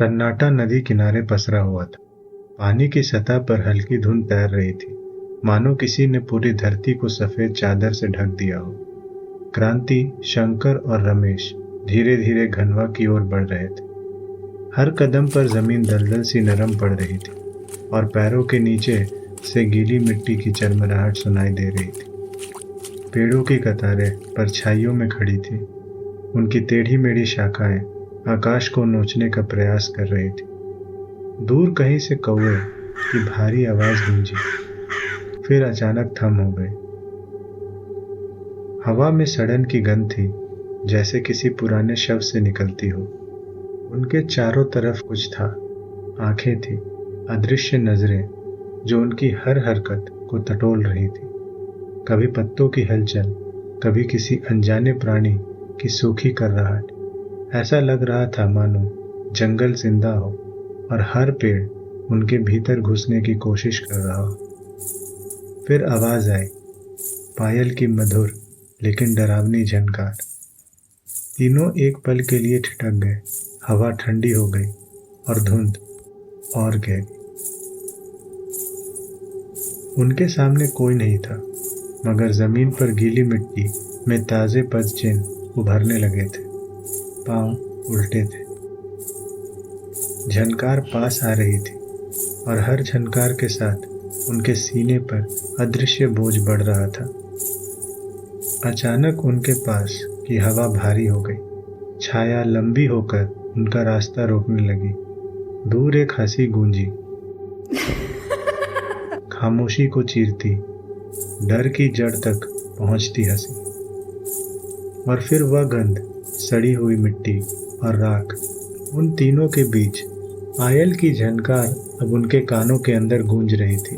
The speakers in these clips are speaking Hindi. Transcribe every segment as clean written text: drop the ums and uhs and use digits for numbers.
सन्नाटा नदी किनारे पसरा हुआ था। पानी की सतह पर हल्की धुंध तैर रही थी, मानो किसी ने पूरी धरती को सफेद चादर से ढक दिया हो। क्रांति, शंकर और रमेश धीरे धीरे घनवा की ओर बढ़ रहे थे। हर कदम पर जमीन दलदल सी नरम पड़ रही थी और पैरों के नीचे से गीली मिट्टी की चरमराहट सुनाई दे रही थी। पेड़ों की कतारें परछाइयों में खड़ी थी। उनकी टेढ़ी मेढ़ी शाखाएं आकाश को नोचने का प्रयास कर रही थी। दूर कहीं से कौवे की भारी आवाज गूंजी, फिर अचानक थम हो गई। हवा में सड़न की गंध थी, जैसे किसी पुराने शव से निकलती हो। उनके चारों तरफ कुछ था, आंखें थी, अदृश्य नजरें जो उनकी हर हरकत को टटोल रही थी। कभी पत्तों की हलचल, कभी किसी अनजाने प्राणी की सूखी कर्राहट। ऐसा लग रहा था मानो जंगल जिंदा हो और हर पेड़ उनके भीतर घुसने की कोशिश कर रहा हो। फिर आवाज आई, पायल की मधुर लेकिन डरावनी झनकार। तीनों एक पल के लिए ठिठक गए। हवा ठंडी हो गई और धुंध और गहरी। उनके सामने कोई नहीं था, मगर जमीन पर गीली मिट्टी में ताजे पदचिन्ह उभरने लगे थे। पांव उल्टे थे। झनकार पास आ रही थी और हर झनकार के साथ उनके सीने पर अदृश्य बोझ बढ़ रहा था। अचानक उनके पास की हवा भारी हो गई। छाया लंबी होकर उनका रास्ता रोकने लगी। दूर एक हंसी गूंजी, खामोशी को चीरती, डर की जड़ तक पहुंचती हंसी। और फिर वह गंध, सड़ी हुई मिट्टी और राख। उन तीनों के बीच पायल की झनकार अब उनके कानों के अंदर गूंज रही थी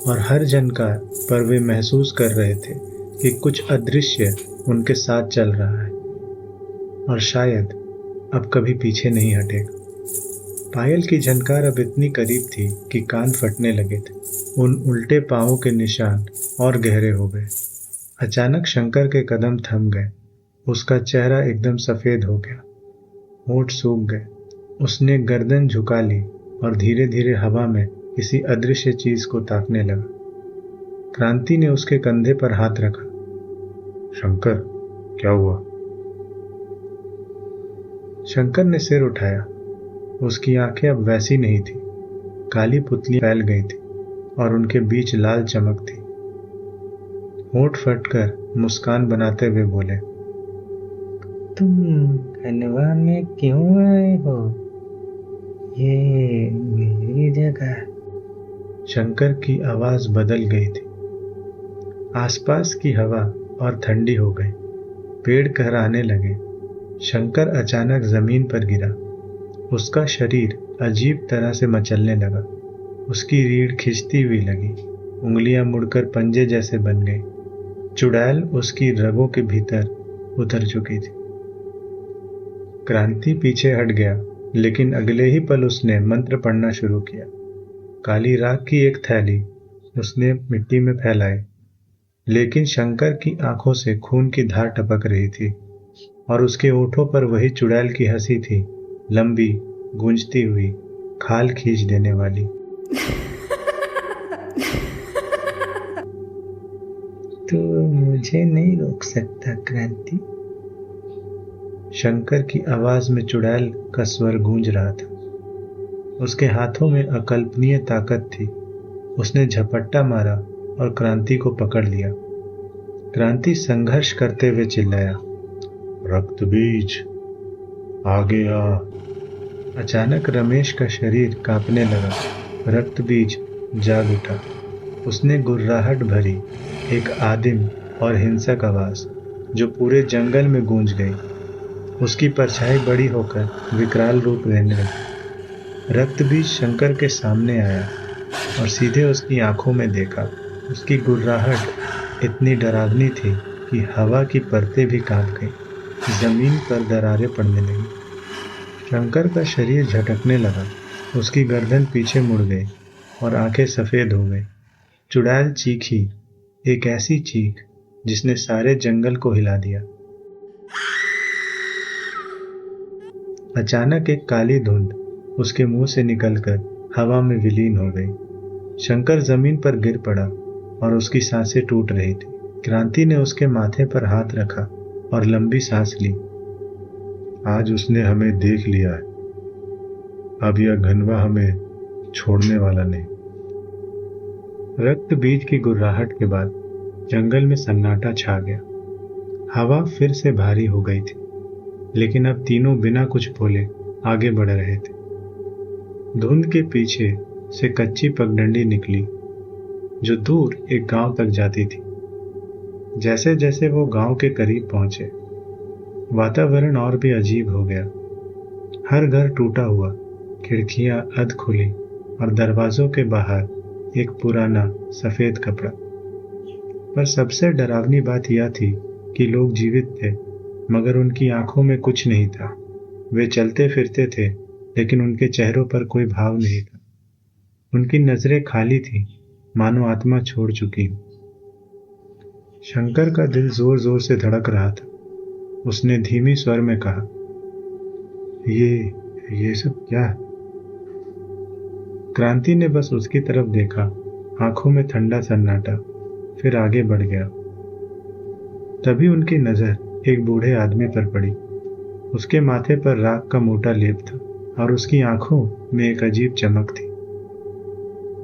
और हर झनकार पर वे महसूस कर रहे थे कि कुछ अदृश्य उनके साथ चल रहा है और शायद अब कभी पीछे नहीं हटेगा। पायल की झनकार अब इतनी करीब थी कि कान फटने लगे थे। उन उल्टे पांवों के निशान और गहरे हो गए। अचानक शंकर के कदम थम गए। उसका चेहरा एकदम सफेद हो गया, होंठ सूख गए। उसने गर्दन झुका ली और धीरे धीरे हवा में किसी अदृश्य चीज को ताकने लगा। क्रांति ने उसके कंधे पर हाथ रखा। शंकर, क्या हुआ? शंकर ने सिर उठाया। उसकी आंखें अब वैसी नहीं थी। काली पुतली फैल गई थी और उनके बीच लाल चमक थी। होंठ फटकर मुस्कान बनाते हुए बोले, तुम खनवा में क्यों आए हो? ये मेरी जगह। शंकर की आवाज बदल गई थी। आसपास की हवा और ठंडी हो गई। पेड़ कहराने लगे। शंकर अचानक जमीन पर गिरा। उसका शरीर अजीब तरह से मचलने लगा। उसकी रीढ़ खिंचती हुई लगी। उंगलियां मुड़कर पंजे जैसे बन गई। चुड़ैल उसकी रगों के भीतर उतर चुकी थी। क्रांति पीछे हट गया, लेकिन अगले ही पल उसने मंत्र पढ़ना शुरू किया। काली राख की एक थैली उसने मिट्टी में फैलाई, लेकिन शंकर की आंखों से खून की धार टपक रही थी और उसके होठों पर वही चुड़ैल की हंसी थी, लंबी, गूंजती हुई, खाल खींच देने वाली। तू मुझे नहीं रोक सकता क्रांति। शंकर की आवाज में चुड़ैल का स्वर गूंज रहा था। उसके हाथों में अकल्पनीय ताकत थी। उसने झपट्टा मारा और क्रांति को पकड़ लिया। क्रांति संघर्ष करते हुए चिल्लाया, रक्त बीज, आगे आ। अचानक रमेश का शरीर कांपने लगा। रक्त बीज जाग उठा। उसने गुर्राहट भरी एक आदिम और हिंसक आवाज जो पूरे जंगल में गूंज गई। उसकी परछाई बड़ी होकर विकराल रूप लेने लगी। रक्त बीज शंकर के सामने आया और सीधे उसकी आंखों में देखा। उसकी गुर्राहट इतनी डरावनी थी कि हवा की परतें भी कांप गई। जमीन पर दरारें पड़ने लगी। शंकर का शरीर झटकने लगा। उसकी गर्दन पीछे मुड़ गई और आंखें सफेद हो गई। चुड़ैल चीखी, एक ऐसी चीख जिसने सारे जंगल को हिला दिया। अचानक एक काली धुंध उसके मुंह से निकलकर हवा में विलीन हो गई। शंकर जमीन पर गिर पड़ा और उसकी सांसें टूट रही थी। क्रांति ने उसके माथे पर हाथ रखा और लंबी सांस ली। आज उसने हमें देख लिया है, अब यह घनवा हमें छोड़ने वाला नहीं। रक्त बीज की गुर्राहट के बाद जंगल में सन्नाटा छा गया। हवा फिर से भारी हो गई थी, लेकिन अब तीनों बिना कुछ बोले आगे बढ़ रहे थे। धुंध के पीछे से कच्ची पगडंडी निकली जो दूर एक गांव तक जाती थी। जैसे जैसे वो गांव के करीब पहुंचे, वातावरण और भी अजीब हो गया। हर घर टूटा हुआ, खिड़कियां अध खुली और दरवाजों के बाहर एक पुराना सफेद कपड़ा। पर सबसे डरावनी बात यह थी कि लोग जीवित थे, मगर उनकी आंखों में कुछ नहीं था। वे चलते फिरते थे, लेकिन उनके चेहरों पर कोई भाव नहीं था। उनकी नजरें खाली थीं, मानो आत्मा छोड़ चुकी हो। शंकर का दिल जोर जोर से धड़क रहा था। उसने धीमी स्वर में कहा, ये सब क्या है? क्रांति ने बस उसकी तरफ देखा, आंखों में ठंडा सन्नाटा, फिर आगे बढ़ गया। तभी उनकी नजर एक बूढ़े आदमी पर पड़ी। उसके माथे पर राख का मोटा लेप था और उसकी आंखों में एक अजीब चमक थी।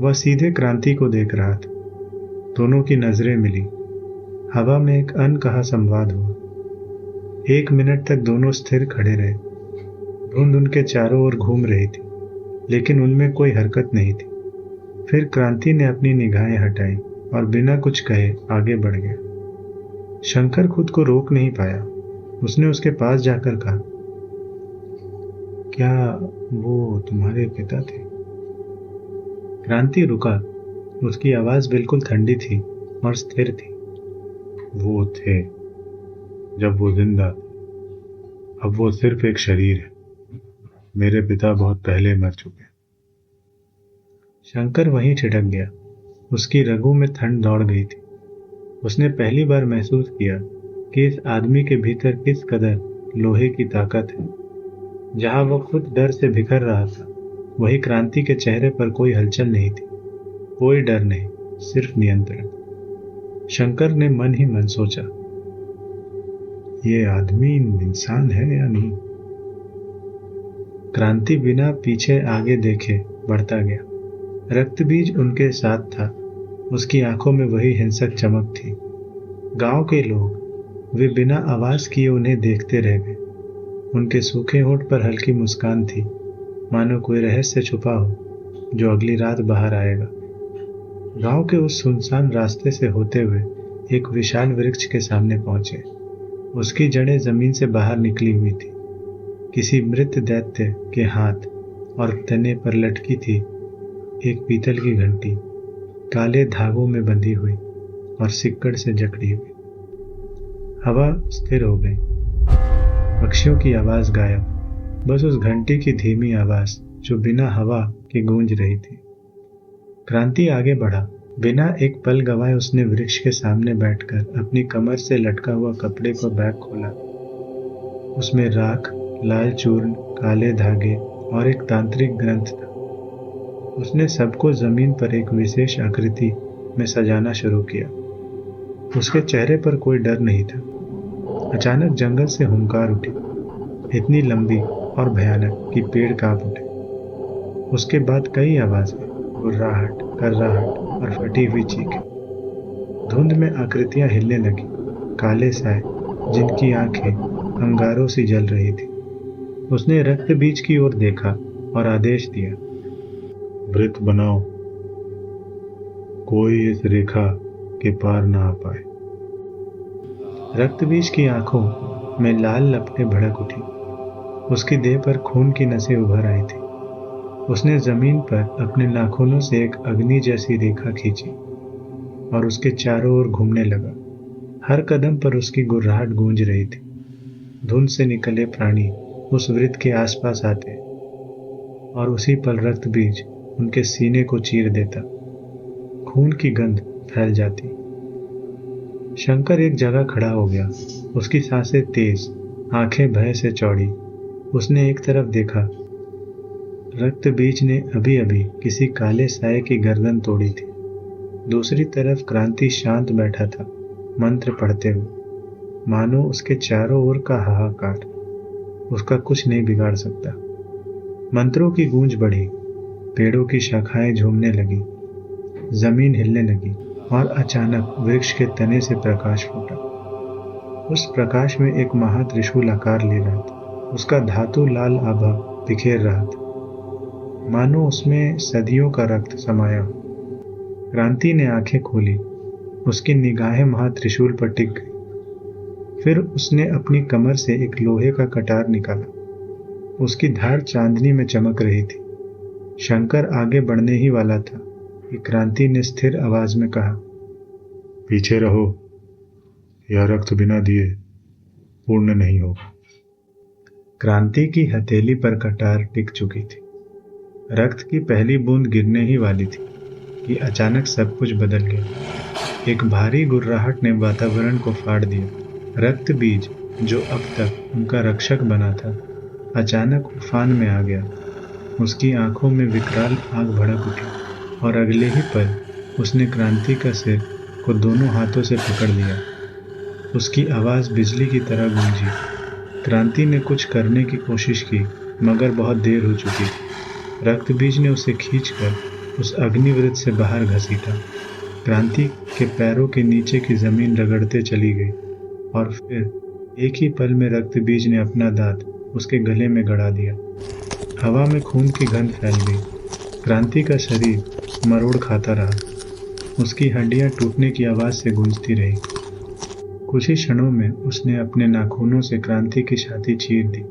वह सीधे क्रांति को देख रहा था। दोनों की नजरें मिली। हवा में एक अनकहा संवाद हुआ। 1 मिनट तक दोनों स्थिर खड़े रहे। धुंध उनके चारों ओर घूम रही थी, लेकिन उनमें कोई हरकत नहीं थी। फिर क्रांति ने अपनी निगाहें हटाई और बिना कुछ कहे आगे बढ़ गया। शंकर खुद को रोक नहीं पाया। उसने उसके पास जाकर कहा, क्या वो तुम्हारे पिता थे? क्रांति रुका। उसकी आवाज बिल्कुल ठंडी थी और स्थिर थी। वो थे जब वो जिंदा थे, अब वो सिर्फ एक शरीर है। मेरे पिता बहुत पहले मर चुके। शंकर वहीं ठिठक गया। उसकी रगों में ठंड दौड़ गई थी। उसने पहली बार महसूस किया कि इस आदमी के भीतर किस कदर लोहे की ताकत है। जहां वो खुद डर से बिखर रहा था, वही क्रांति के चेहरे पर कोई हलचल नहीं थी। कोई डर नहीं, सिर्फ नियंत्रण। शंकर ने मन ही मन सोचा, ये आदमी इंसान है या नहीं? क्रांति बिना पीछे आगे देखे बढ़ता गया। रक्त बीज उनके साथ था। उसकी आंखों में वही हिंसक चमक थी। गांव के लोग, वे बिना आवाज किए उन्हें देखते रह गए। उनके सूखे होंठ पर हल्की मुस्कान थी, मानो कोई रहस्य छुपा हो जो अगली रात बाहर आएगा। गांव के उस सुनसान रास्ते से होते हुए एक विशाल वृक्ष के सामने पहुंचे। उसकी जड़ें जमीन से बाहर निकली हुई थी। किसी मृत दैत्य के हाथ और तने पर लटकी थी एक पीतल की घंटी, काले धागों में बंधी हुई और सिक्कड़ से जकड़ी हुई। हवा स्थिर हो गई। पक्षियों की आवाज गायब, बस उस घंटी की धीमी आवाज जो बिना हवा के गूंज रही थी। क्रांति आगे बढ़ा। बिना एक पल गवाए उसने वृक्ष के सामने बैठकर अपनी कमर से लटका हुआ कपड़े को बैग खोला। उसमें राख, लाल चूर्ण, काले धागे और एक तांत्रिक ग्रंथ था। उसने सबको जमीन पर एक विशेष आकृति में सजाना शुरू किया। उसके चेहरे पर कोई डर नहीं था। अचानक जंगल से हुंकार उठी, इतनी लंबी और भयानक कि पेड़ कांप उठे। उसके बाद कई आवाजें, गुर्राहट, कर्राहट और फटी हुई चीखें। धुंध में आकृतियां हिलने लगी, काले साए जिनकी आंखें अंगारों से जल रही थी। उसने रक्त बीज की ओर देखा और आदेश दिया, वृत्त बनाओ, कोई इस रेखा के पार ना आ पाए। रक्त बीज की आंखों में लाल लपटें भड़क उठी। उसकी देह पर खून की नसें उभर आई थी। उसने जमीन पर अपने नाखूनों से एक अग्नि जैसी रेखा खींची और उसके चारों ओर घूमने लगा। हर कदम पर उसकी गुर्राहट गूंज रही थी। धुंध से निकले प्राणी उस वृत्त के आसपास आते और उसी पल रक्त बीज उनके सीने को चीर देता। खून की गंध फैल जाती। शंकर एक जगह खड़ा हो गया। उसकी सांसें तेज, आंखें भय से चौड़ी। उसने एक तरफ देखा रक्त बीज ने अभी अभी किसी काले साये की गर्दन तोड़ी थी। दूसरी तरफ क्रांति शांत बैठा था, मंत्र पढ़ते हुए, मानो उसके चारों ओर का हाहाकार उसका कुछ नहीं बिगाड़ सकता। मंत्रों की गूंज बढ़ी, पेड़ों की शाखाएं झूमने लगी, जमीन हिलने लगी और अचानक वृक्ष के तने से प्रकाश फूटा। उस प्रकाश में एक महात्रिशूल आकार ले रहा था। उसका धातु लाल आभा बिखेर रहा था, मानो उसमें सदियों का रक्त समाया हो। क्रांति ने आंखें खोली, उसकी निगाहें महात्रिशूल पर टिक गई। फिर उसने अपनी कमर से एक लोहे का कटार निकाला। उसकी धार चांदनी में चमक रही थी। शंकर आगे बढ़ने ही वाला था कि क्रांति ने स्थिर आवाज में कहा, पीछे रहो, यह रक्त बिना दिए पूर्ण नहीं होगा। क्रांति की हथेली पर कटार टिक चुकी थी। रक्त की पहली बूंद गिरने ही वाली थी कि अचानक सब कुछ बदल गया। एक भारी गुर्राहट ने वातावरण को फाड़ दिया। रक्त बीज, जो अब तक उनका रक्षक बना था, अचानक उफान में आ गया। उसकी आंखों में विकराल आग भड़क उठी और अगले ही पल उसने क्रांति का सिर को दोनों हाथों से पकड़ लिया। उसकी आवाज बिजली की तरह गूंजी। क्रांति ने कुछ करने की कोशिश की, मगर बहुत देर हो चुकी थी। रक्त बीज ने उसे खींचकर उस अग्निवृत्त से बाहर घसीटा। क्रांति के पैरों के नीचे की जमीन रगड़ते चली गई और फिर एक ही पल में रक्त बीज ने अपना दांत उसके गले में गड़ा दिया। हवा में खून की गंध फैल गई। क्रांति का शरीर मरोड़ खाता रहा। उसकी हड्डियां टूटने की आवाज से गूंजती रही। कुछ ही क्षणों में उसने अपने नाखूनों से क्रांति की छाती चीर दी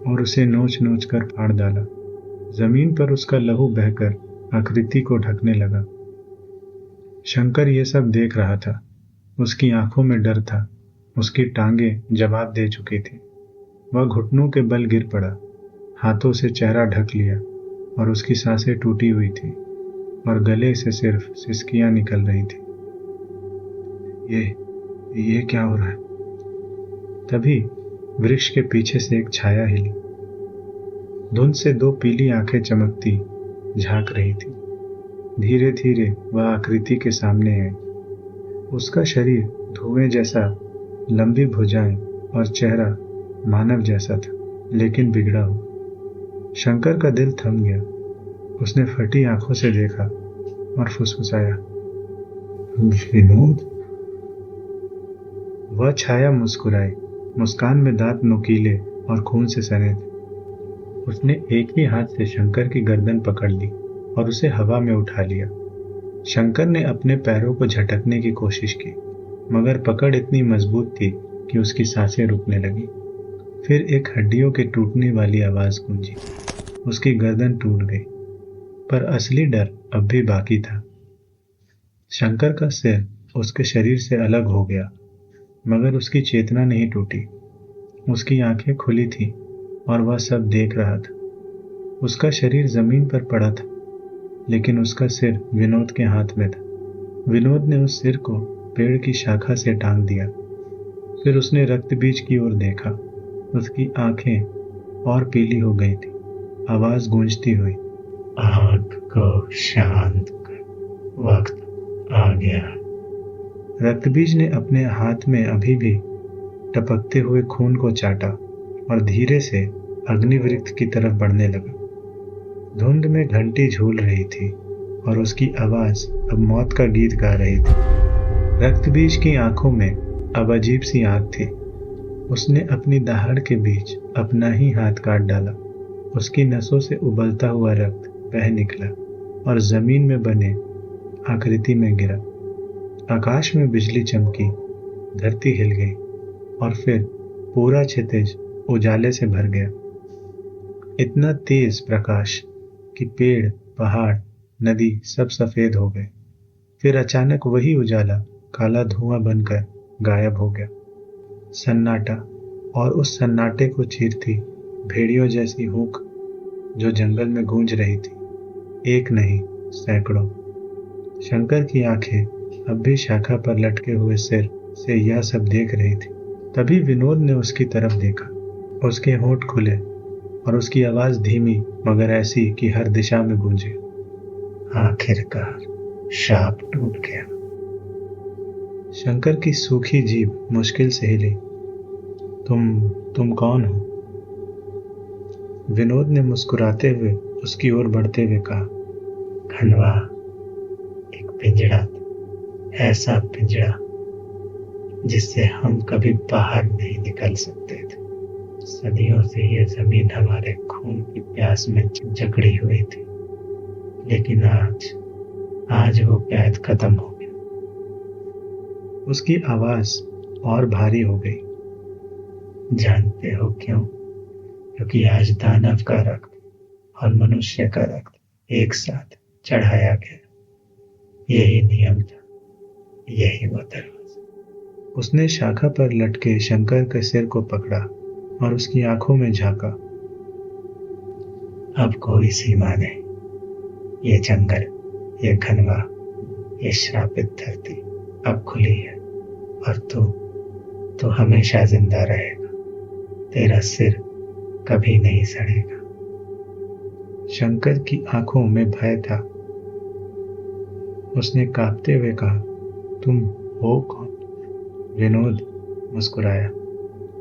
और उसे नोच नोच कर फाड़ डाला। जमीन पर उसका लहू बहकर आकृति को ढकने लगा। शंकर ये सब देख रहा था। उसकी आंखों में डर था। उसकी टांगें जवाब दे चुकी थी। वह घुटनों के बल गिर पड़ा, हाथों से चेहरा ढक लिया और उसकी सांसें टूटी हुई थी और गले से सिर्फ सिसकियां निकल रही थी। ये क्या हो रहा है? तभी वृक्ष के पीछे से एक छाया हिली। धुंध से दो पीली आंखें चमकती झांक रही थी। धीरे धीरे वह आकृति के सामने आई। उसका शरीर धुएं जैसा, लंबी भुजाएं और चेहरा मानव जैसा था, लेकिन बिगड़ा हुआ। शंकर का दिल थम गया। उसने फटी आंखों से देखा और फुसफुसाया, विनोद। वह छाया मुस्कुराई। मुस्कान में दांत नुकीले और खून से सने थे। उसने एक ही हाथ से शंकर की गर्दन पकड़ ली और उसे हवा में उठा लिया। शंकर ने अपने पैरों को झटकने की कोशिश की, मगर पकड़ इतनी मजबूत थी कि उसकी सांसें रुकने लगी। फिर एक हड्डियों के टूटने वाली आवाज गूंजी। उसकी गर्दन टूट गई, पर असली डर अब भी बाकी था। शंकर का सिर उसके शरीर से अलग हो गया, मगर उसकी चेतना नहीं टूटी। उसकी आंखें खुली थी और वह सब देख रहा था। उसका शरीर जमीन पर पड़ा था, लेकिन उसका सिर विनोद के हाथ में था। विनोद ने उस सिर को पेड़ की शाखा से टांग दिया। फिर उसने रक्त बीज की ओर देखा। उसकी आंखें और पीली हो गई थी। आवाज गूंजती हुई, आग को शांत कर, वक्त आ गया। रक्तबीज ने अपने हाथ में अभी भी टपकते हुए खून को चाटा और धीरे से अग्निवृत्त की तरफ बढ़ने लगा। धुंध में घंटी झूल रही थी और उसकी आवाज अब मौत का गीत गा रही थी। रक्तबीज की आंखों में अब अजीब सी आग थी। उसने अपनी दहाड़ के बीच अपना ही हाथ काट डाला। उसकी नसों से उबलता हुआ रक्त बह निकला और जमीन में बने आकृति में गिरा। आकाश में बिजली चमकी, धरती हिल गई और फिर पूरा क्षितिज उजाले से भर गया। इतना तेज प्रकाश कि पेड़, पहाड़, नदी सब सफेद हो गए। फिर अचानक वही उजाला काला धुआं बनकर गायब हो गया। सन्नाटा, और उस सन्नाटे को चीरती भेड़ियों जैसी हूक जो जंगल में गूंज रही थी। एक नहीं, सैकड़ों। शंकर की आंखें अब भी शाखा पर लटके हुए सिर से यह सब देख रही थी। तभी विनोद ने उसकी तरफ देखा। उसके होंठ खुले, और उसकी आवाज धीमी मगर ऐसी कि हर दिशा में गूंजे। आखिरकार शाप टूट गया। शंकर की सूखी जीभ मुश्किल से हिली। तुम कौन हो? विनोद ने मुस्कुराते हुए उसकी ओर बढ़ते हुए कहा, खंडवा एक पिंजड़ा था, ऐसा पिंजड़ा जिससे हम कभी बाहर नहीं निकल सकते थे। सदियों से यह जमीन हमारे खून की प्यास में जकड़ी हुई थी, लेकिन आज वो कैद खत्म हो गया। उसकी आवाज और भारी हो गई। जानते हो क्यों? क्योंकि आज दानव का रक्त और मनुष्य का रक्त एक साथ चढ़ाया गया। यही नियम था, यही वो दरवाजा। उसने शाखा पर लटके शंकर के सिर को पकड़ा और उसकी आंखों में झांका। अब कोई सीमा नहीं। ये जंगल, ये खनवा, ये श्रापित धरती अब खुली है और तू हमेशा जिंदा रहेगा। तेरा सिर कभी नहीं सड़ेगा। शंकर की आंखों में भय था। उसने कांपते हुए कहा, तुम हो कौन? विनोद मुस्कुराया,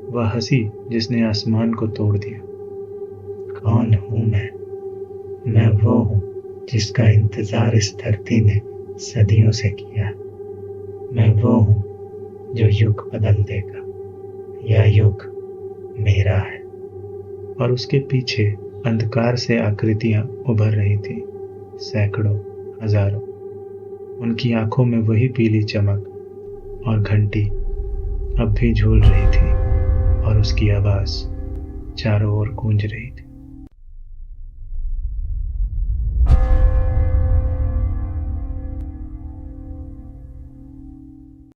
वह हंसी जिसने आसमान को तोड़ दिया। कौन हूं मैं वो हूं जिसका इंतजार इस धरती ने सदियों से किया। मैं वो हूं जो युग बदल देगा। यह युग मेरा है। और उसके पीछे अंधकार से आकृतियां उभर रही थी, सैकड़ों, हजारों। उनकी आंखों में वही पीली चमक और घंटी अब भी झूल रही थी और उसकी आवाज चारों ओर गूंज रही थी।